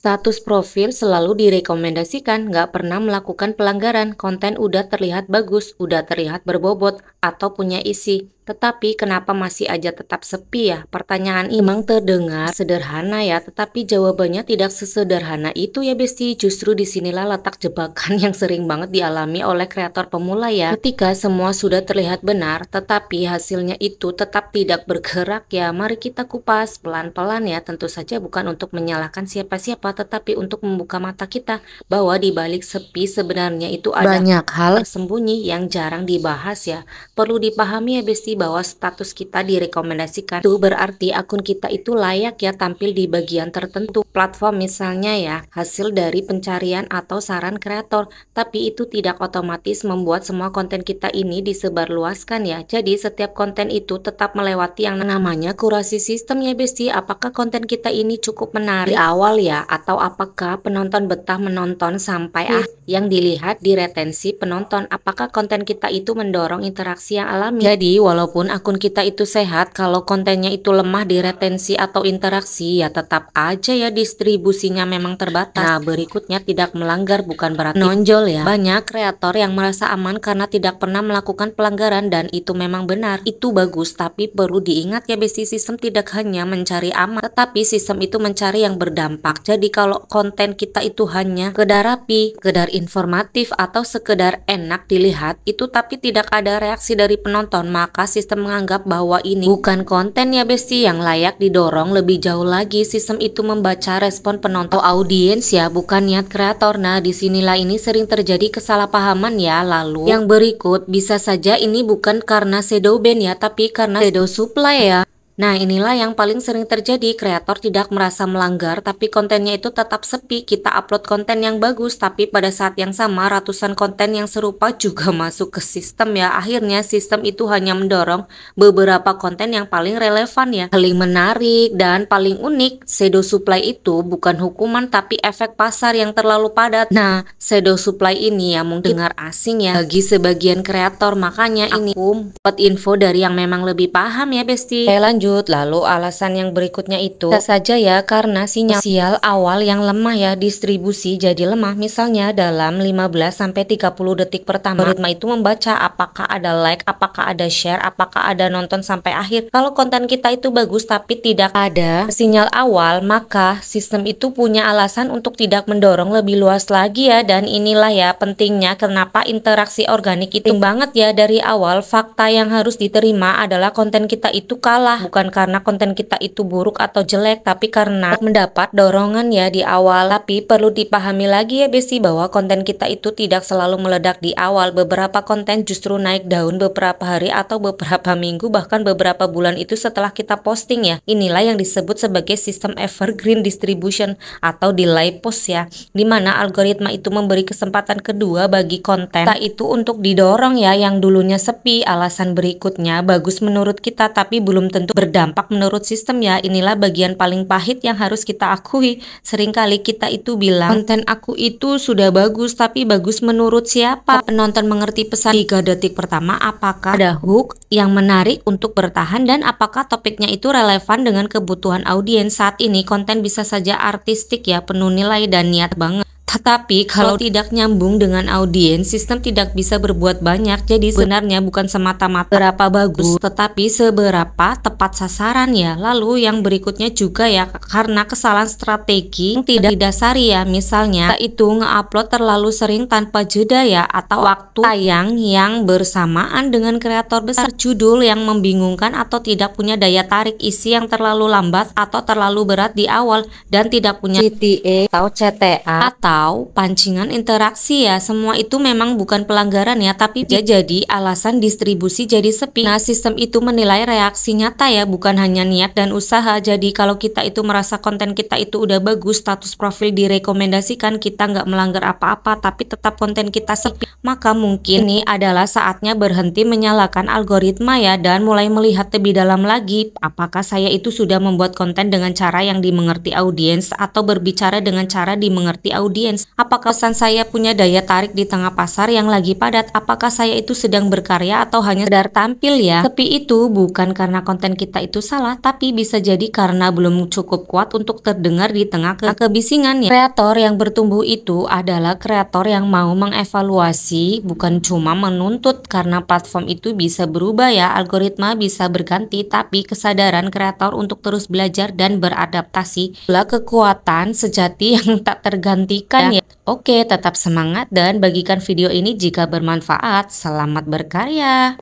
Status profil selalu direkomendasikan, nggak pernah melakukan pelanggaran, konten udah terlihat bagus, udah terlihat berbobot, atau punya isi. Tetapi kenapa masih aja tetap sepi ya? Pertanyaan ini memang terdengar sederhana ya, tetapi jawabannya tidak sesederhana itu ya Besti. Justru disinilah letak jebakan yang sering banget dialami oleh kreator pemula ya. Ketika semua sudah terlihat benar, tetapi hasilnya itu tetap tidak bergerak ya. Mari kita kupas pelan-pelan ya. Tentu saja bukan untuk menyalahkan siapa-siapa, tetapi untuk membuka mata kita bahwa di balik sepi sebenarnya itu ada banyak hal tersembunyi yang jarang dibahas ya. Perlu dipahami ya Besti, bahwa status kita direkomendasikan itu berarti akun kita itu layak ya tampil di bagian tertentu platform, misalnya ya hasil dari pencarian atau saran kreator. Tapi itu tidak otomatis membuat semua konten kita ini disebarluaskan ya. Jadi setiap konten itu tetap melewati yang namanya kurasi sistem ya Besti. Apakah konten kita ini cukup menarik di awal ya, atau apakah penonton betah menonton sampai yang dilihat di retensi penonton, apakah konten kita itu mendorong interaksi yang alami. Jadi walaupun akun kita itu sehat, kalau kontennya itu lemah di retensi atau interaksi ya tetap aja ya distribusinya memang terbatas. Nah berikutnya, tidak melanggar bukan berarti nonjol ya. Banyak kreator yang merasa aman karena tidak pernah melakukan pelanggaran, dan itu memang benar, itu bagus. Tapi perlu diingat ya Besti, sistem tidak hanya mencari aman, tetapi sistem itu mencari yang berdampak. Jadi kalau konten kita itu hanya sekedar rapi, sekedar informatif, atau sekedar enak dilihat itu tapi tidak ada reaksi dari penonton, maka sistem menganggap bahwa ini bukan konten ya Besti yang layak didorong lebih jauh lagi. Sistem itu membaca respon penonton atau audiens ya, bukan niat kreator. Nah disinilah ini sering terjadi kesalahpahaman ya. Lalu yang berikut, bisa saja ini bukan karena shadow ban ya, tapi karena shadow supply ya. Nah inilah yang paling sering terjadi, kreator tidak merasa melanggar tapi kontennya itu tetap sepi. Kita upload konten yang bagus tapi pada saat yang sama ratusan konten yang serupa juga masuk ke sistem ya. Akhirnya sistem itu hanya mendorong beberapa konten yang paling relevan ya, paling menarik dan paling unik. Shadow supply itu bukan hukuman tapi efek pasar yang terlalu padat. Nah shadow supply ini ya mungkin dengar asing ya bagi sebagian kreator, makanya ini aku dapat info dari yang memang lebih paham ya Besti. Lanjut. Lalu alasan yang berikutnya itu bisa saja ya karena sinyal awal yang lemah ya, distribusi jadi lemah. Misalnya dalam 15-30 detik pertama algoritma itu membaca apakah ada like, apakah ada share, apakah ada nonton sampai akhir. Kalau konten kita itu bagus tapi tidak ada sinyal awal, maka sistem itu punya alasan untuk tidak mendorong lebih luas lagi ya. Dan inilah ya pentingnya kenapa interaksi organik itu penting banget ya dari awal. Fakta yang harus diterima adalah konten kita itu kalah bukan karena konten kita itu buruk atau jelek, tapi karena mendapat dorongan ya di awal. Tapi perlu dipahami lagi ya Besti bahwa konten kita itu tidak selalu meledak di awal. Beberapa konten justru naik daun beberapa hari atau beberapa minggu, bahkan beberapa bulan itu setelah kita posting ya. Inilah yang disebut sebagai sistem evergreen distribution atau delay post ya, dimana algoritma itu memberi kesempatan kedua bagi konten kita itu untuk didorong ya yang dulunya sepi. Alasan berikutnya, bagus menurut kita tapi belum tentu berdampak menurut sistem ya. Inilah bagian paling pahit yang harus kita akui. Seringkali kita itu bilang konten aku itu sudah bagus, tapi bagus menurut siapa? Penonton mengerti pesan 3 detik pertama, apakah ada hook yang menarik untuk bertahan, dan apakah topiknya itu relevan dengan kebutuhan audiens. Saat ini konten bisa saja artistik ya, penuh nilai dan niat banget. Tetapi kalau tidak nyambung dengan audiens, sistem tidak bisa berbuat banyak. Jadi sebenarnya bukan semata-mata seberapa bagus, tetapi seberapa tepat sasaran ya. Lalu yang berikutnya juga ya, karena kesalahan strategi yang tidak didasari ya. Misalnya kita itu nge-upload terlalu sering tanpa jeda ya, atau waktu tayang yang bersamaan dengan kreator besar, judul yang membingungkan, atau tidak punya daya tarik, isi yang terlalu lambat atau terlalu berat di awal, dan tidak punya CTA atau CTA atau pancingan interaksi ya. Semua itu memang bukan pelanggaran ya, tapi jadi alasan distribusi jadi sepi. Nah sistem itu menilai reaksi nyata ya, bukan hanya niat dan usaha. Jadi kalau kita itu merasa konten kita itu udah bagus, status profil direkomendasikan, kita nggak melanggar apa-apa, tapi tetap konten kita sepi, maka mungkin ini adalah saatnya berhenti menyalahkan algoritma ya, dan mulai melihat lebih dalam lagi. Apakah saya itu sudah membuat konten dengan cara yang dimengerti audiens, atau berbicara dengan cara dimengerti audiens? audiens? Apakah pesan saya punya daya tarik di tengah pasar yang lagi padat? Apakah saya itu sedang berkarya atau hanya sekedar tampil ya? Sepi itu bukan karena konten kita itu salah, tapi bisa jadi karena belum cukup kuat untuk terdengar di tengah kebisingan ya. Kreator yang bertumbuh itu adalah kreator yang mau mengevaluasi, bukan cuma menuntut, karena platform itu bisa berubah ya, algoritma bisa berganti, tapi kesadaran kreator untuk terus belajar dan beradaptasi adalah kekuatan sejati yang tak tergantikan ya. Oke, tetap semangat dan bagikan video ini jika bermanfaat. Selamat berkarya.